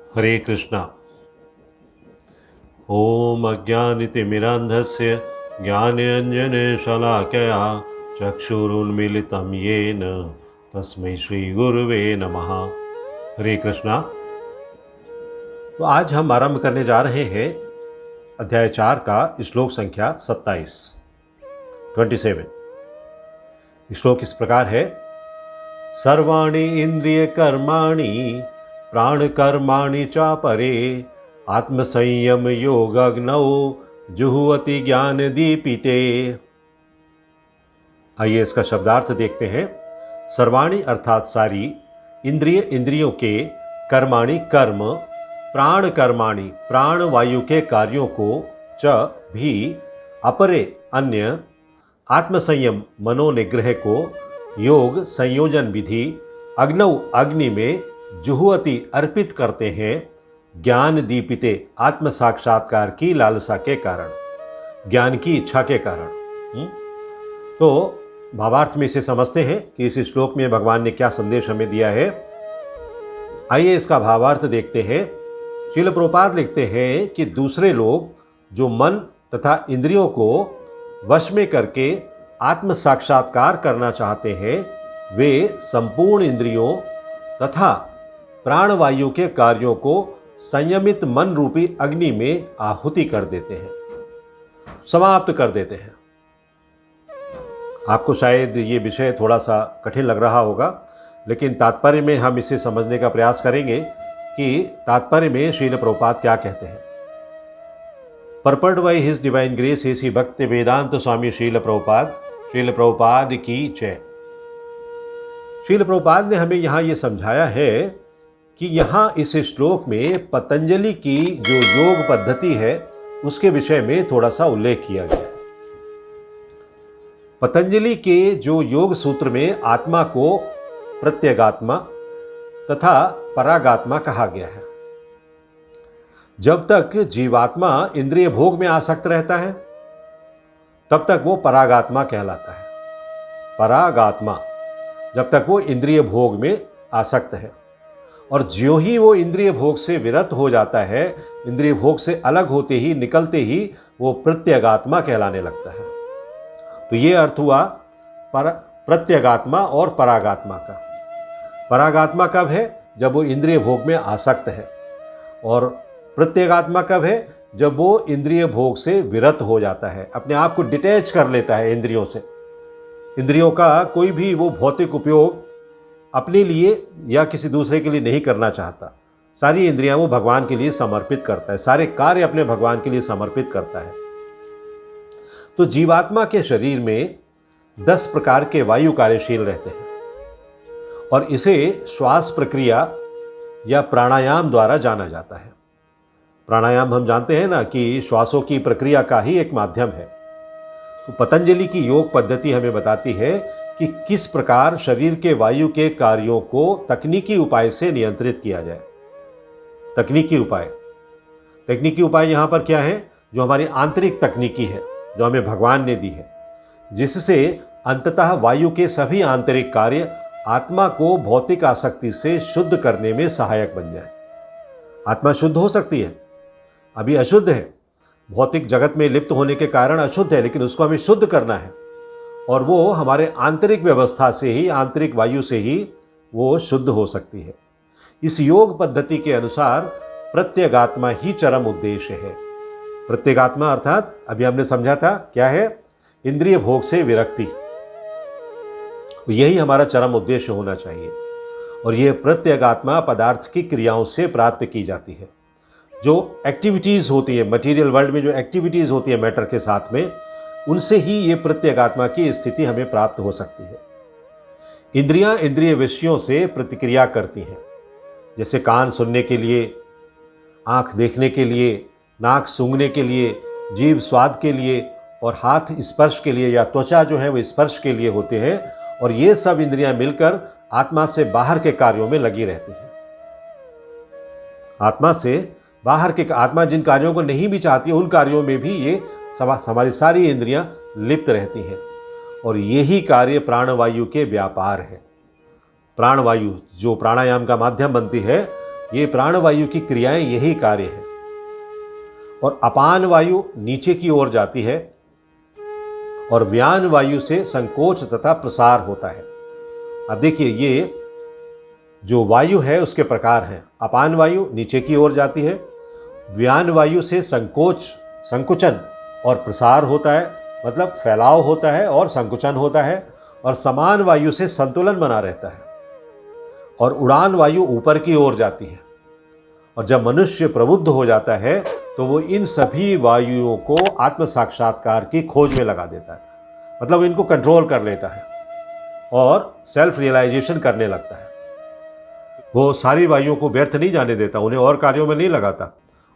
हरे कृष्णा। ओम अज्ञानतिमिरान्धस्य ज्ञानाञ्जनशलाकया चक्षुरुन्मीलितं येन तस्मै श्रीगुरुवे नमः। हरे कृष्णा। तो आज हम आरंभ करने जा रहे हैं अध्याय 4 का श्लोक संख्या 27। श्लोक इस प्रकार है। सर्वाणि इंद्रिय कर्माणि प्राण कर्माणि चापरे आत्मसंयम योगग्नौ जुहुवति ज्ञान दीपिते। आइए इसका शब्दार्थ देखते हैं। सर्वाणि अर्थात सारी, इंद्रियों के, कर्माणि कर्म, प्राण कर्माणि प्राण वायु के कार्यों को, च भी, अपरे अन्य, आत्मसंयम मनोनिग्रह को, योग संयोजन विधि, अग्नौ अग्नि में, जुहुवति अर्पित करते हैं, ज्ञान दीपिते आत्म साक्षात्कार की लालसा के कारण, ज्ञान की इच्छा के कारण। तो भावार्थ में इसे समझते हैं कि इस श्लोक में भगवान ने क्या संदेश हमें दिया है। आइए इसका भावार्थ देखते हैं। श्रील प्रभुपाद लिखते हैं कि दूसरे लोग जो मन तथा इंद्रियों को वश में करके आत्म साक्षात्कार करना चाहते हैं, वे संपूर्ण इंद्रियों तथा प्राणवायु के कार्यों को संयमित मन रूपी अग्नि में आहुति कर देते हैं, समाप्त कर देते हैं। आपको शायद ये विषय थोड़ा सा कठिन लग रहा होगा, लेकिन तात्पर्य में हम इसे समझने का प्रयास करेंगे कि तात्पर्य में श्रील प्रभुपाद क्या कहते हैं। Prepared by his divine grace AC Bhaktivedanta स्वामी श्रील प्रभुपाद की जय। श्रील प्रभुपाद ने हमें यहाँ ये समझाया है कि यहाँ इस श्लोक में पतंजलि की जो योग पद्धति है उसके विषय में थोड़ा सा उल्लेख किया गया है। पतंजलि के जो योग सूत्र में आत्मा को प्रत्यगात्मा तथा परागात्मा कहा गया है। जब तक जीवात्मा इंद्रिय भोग में आसक्त रहता है तब तक वो परागात्मा कहलाता है। परागात्मा जब तक वो इंद्रिय भोग में आसक्त है, और ज्यों ही वो इंद्रिय भोग से विरत हो जाता है, इंद्रिय भोग से अलग होते ही, निकलते ही वो प्रत्यगात्मा कहलाने लगता है। तो ये अर्थ हुआ प्रत्यगात्मा और परागात्मा का। परागात्मा कब है? जब वो इंद्रिय भोग में आसक्त है। और प्रत्यगात्मा कब है? जब वो इंद्रिय भोग से विरत हो जाता है, अपने आप को डिटैच कर लेता है इंद्रियों से। इंद्रियों का कोई भी वो भौतिक उपयोग अपने लिए या किसी दूसरे के लिए नहीं करना चाहता। सारी इंद्रियां वो भगवान के लिए समर्पित करता है, सारे कार्य अपने भगवान के लिए समर्पित करता है। तो जीवात्मा के शरीर में 10 प्रकार के वायु कार्यशील रहते हैं, और इसे श्वास प्रक्रिया या प्राणायाम द्वारा जाना जाता है। प्राणायाम हम जानते हैं ना कि श्वासों की प्रक्रिया का ही एक माध्यम है। तो पतंजलि की योग पद्धति हमें बताती है कि किस प्रकार शरीर के वायु के कार्यों को तकनीकी उपाय से नियंत्रित किया जाए। तकनीकी उपाय यहाँ पर क्या है? जो हमारी आंतरिक तकनीकी है, जो हमें भगवान ने दी है, जिससे अंततः वायु के सभी आंतरिक कार्य आत्मा को भौतिक आसक्ति से शुद्ध करने में सहायक बन जाए। आत्मा शुद्ध हो सकती है, अभी अशुद्ध है, भौतिक जगत में लिप्त होने के कारण अशुद्ध है, लेकिन उसको हमें शुद्ध करना है, और वो हमारे आंतरिक व्यवस्था से ही, आंतरिक वायु से ही वो शुद्ध हो सकती है। इस योग पद्धति के अनुसार प्रत्यगात्मा ही चरम उद्देश्य है। प्रत्यगात्मा अर्थात अभी हमने समझा था क्या है? इंद्रिय भोग से विरक्ति। यही हमारा चरम उद्देश्य होना चाहिए, और ये प्रत्यगात्मा पदार्थ की क्रियाओं से प्राप्त की जाती है। जो एक्टिविटीज़ होती है मटेरियल वर्ल्ड में, जो एक्टिविटीज़ होती है मैटर के साथ में, उनसे ही ये प्रत्यगात्मा की स्थिति हमें प्राप्त हो सकती है। इंद्रियां इंद्रिय विषयों से प्रतिक्रिया करती हैं, जैसे कान सुनने के लिए, आँख देखने के लिए, नाक सूंघने के लिए, जीभ स्वाद के लिए, और हाथ स्पर्श के लिए, या त्वचा जो है वो स्पर्श के लिए होते हैं। और ये सब इंद्रियां मिलकर आत्मा से बाहर के कार्यों में लगी रहती हैं। आत्मा जिन कार्यों को नहीं भी चाहती, उन कार्यों में भी ये हमारी सारी इंद्रियां लिप्त रहती हैं, और यही कार्य प्राणवायु के व्यापार है। प्राणवायु जो प्राणायाम का माध्यम बनती है, ये प्राणवायु की क्रियाएं, यही कार्य है। और अपान वायु नीचे की ओर जाती है और व्यान वायु से संकोच तथा प्रसार होता है। अब देखिए, ये जो वायु है उसके प्रकार हैं। अपान वायु नीचे की ओर जाती है, व्यान वायु से संकुचन और प्रसार होता है, मतलब फैलाव होता है और संकुचन होता है, और समान वायु से संतुलन बना रहता है। और उड़ान वायु ऊपर की ओर जाती है। और जब मनुष्य प्रबुद्ध हो जाता है तो वो इन सभी वायुओं को आत्म साक्षात्कार की खोज में लगा देता है, मतलब इनको कंट्रोल कर लेता है और सेल्फ रियलाइजेशन करने लगता है। वो सारी वायुओं को व्यर्थ नहीं जाने देता, उन्हें और कार्यों में नहीं लगाता,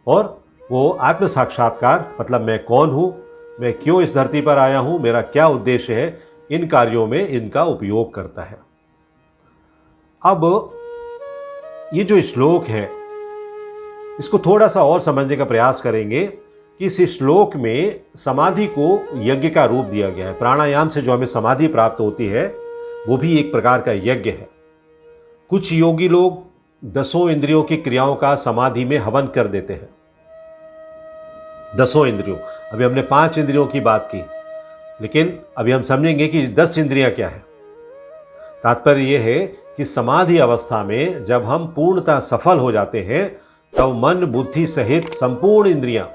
और वो आत्म साक्षात्कार, मतलब मैं कौन हूँ, मैं क्यों इस धरती पर आया हूँ, मेरा क्या उद्देश्य है, इन कार्यों में इनका उपयोग करता है। अब ये जो श्लोक है इसको थोड़ा सा और समझने का प्रयास करेंगे कि इस श्लोक में समाधि को यज्ञ का रूप दिया गया है। प्राणायाम से जो हमें समाधि प्राप्त होती है वो भी एक प्रकार का यज्ञ है। कुछ योगी लोग 10 इंद्रियों की क्रियाओं का समाधि में हवन कर देते हैं। 10 इंद्रियों, अभी हमने 5 इंद्रियों की बात की, लेकिन अभी हम समझेंगे कि 10 इंद्रियां क्या है। तात्पर्य यह है कि समाधि अवस्था में जब हम पूर्णतः सफल हो जाते हैं तब मन बुद्धि सहित संपूर्ण इंद्रियां,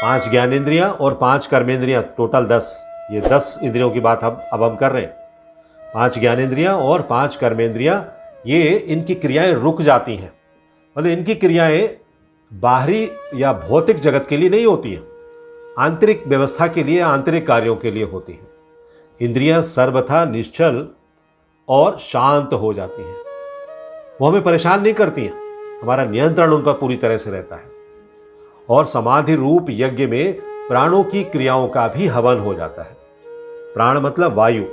5 ज्ञानेंद्रियां और 5 कर्मेंद्रियां, टोटल 10, ये 10 इंद्रियों की बात अब हम कर रहे हैं। 5 ज्ञानेंद्रियां और 5 कर्मेंद्रियां, ये इनकी क्रियाएं रुक जाती हैं। मतलब इनकी क्रियाएं बाहरी या भौतिक जगत के लिए नहीं होती हैं, आंतरिक व्यवस्था के लिए, आंतरिक कार्यों के लिए होती हैं। इंद्रियां सर्वथा निश्चल और शांत हो जाती हैं, वो हमें परेशान नहीं करती हैं, हमारा नियंत्रण उन पर पूरी तरह से रहता है। और समाधि रूप यज्ञ में प्राणों की क्रियाओं का भी हवन हो जाता है। प्राण मतलब वायु,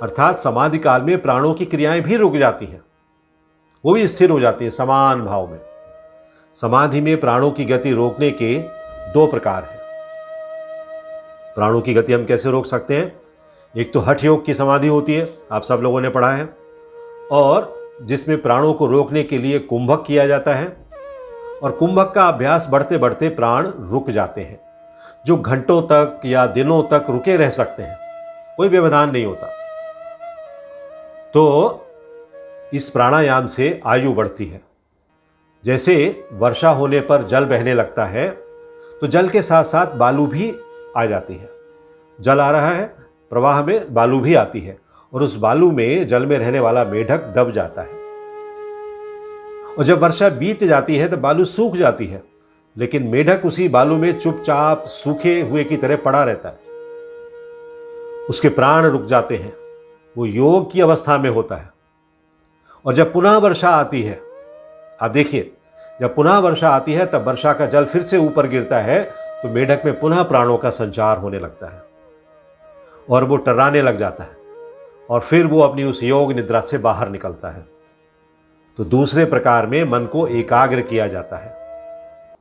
अर्थात समाधि काल में प्राणों की क्रियाएं भी रुक जाती हैं, वो भी स्थिर हो जाती हैं समान भाव में। समाधि में प्राणों की गति रोकने के 2 प्रकार हैं। प्राणों की गति हम कैसे रोक सकते हैं? एक तो हठ योग की समाधि होती है, आप सब लोगों ने पढ़ा है, और जिसमें प्राणों को रोकने के लिए कुंभक किया जाता है। और कुंभक का अभ्यास बढ़ते बढ़ते प्राण रुक जाते हैं, जो घंटों तक या दिनों तक रुके रह सकते हैं, कोई व्यवधान नहीं होता। तो इस प्राणायाम से आयु बढ़ती है। जैसे वर्षा होने पर जल बहने लगता है तो जल के साथ साथ बालू भी आ जाती है। जल आ रहा है, प्रवाह में बालू भी आती है, और उस बालू में जल में रहने वाला मेढक दब जाता है। और जब वर्षा बीत जाती है तो बालू सूख जाती है, लेकिन मेढक उसी बालू में चुपचाप सूखे हुए की तरह पड़ा रहता है। उसके प्राण रुक जाते हैं, वो योग की अवस्था में होता है। और जब पुनः वर्षा आती है, आप देखिए, जब पुनः वर्षा आती है तब वर्षा का जल फिर से ऊपर गिरता है, तो मेढक में पुनः प्राणों का संचार होने लगता है और वो टर्राने लग जाता है, और फिर वो अपनी उस योग निद्रा से बाहर निकलता है। तो दूसरे प्रकार में मन को एकाग्र किया जाता है।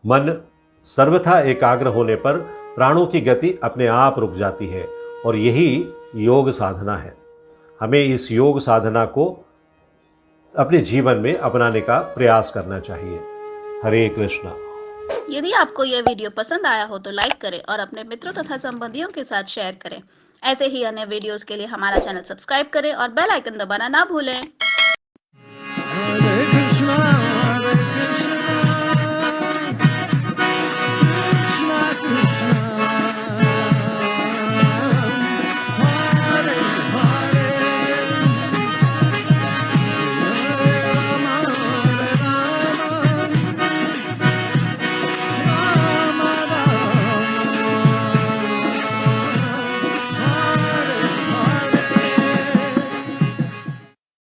मन सर्वथा एकाग्र होने पर प्राणों की गति अपने आप रुक जाती है, और यही योग साधना है। हमें इस योग साधना को अपने जीवन में अपनाने का प्रयास करना चाहिए। हरे कृष्णा। यदि आपको यह वीडियो पसंद आया हो तो लाइक करें और अपने मित्रों तथा संबंधियों के साथ शेयर करें। ऐसे ही अन्य वीडियोस के लिए हमारा चैनल सब्सक्राइब करें और बेल आइकन दबाना ना भूलें। हरे कृष्णा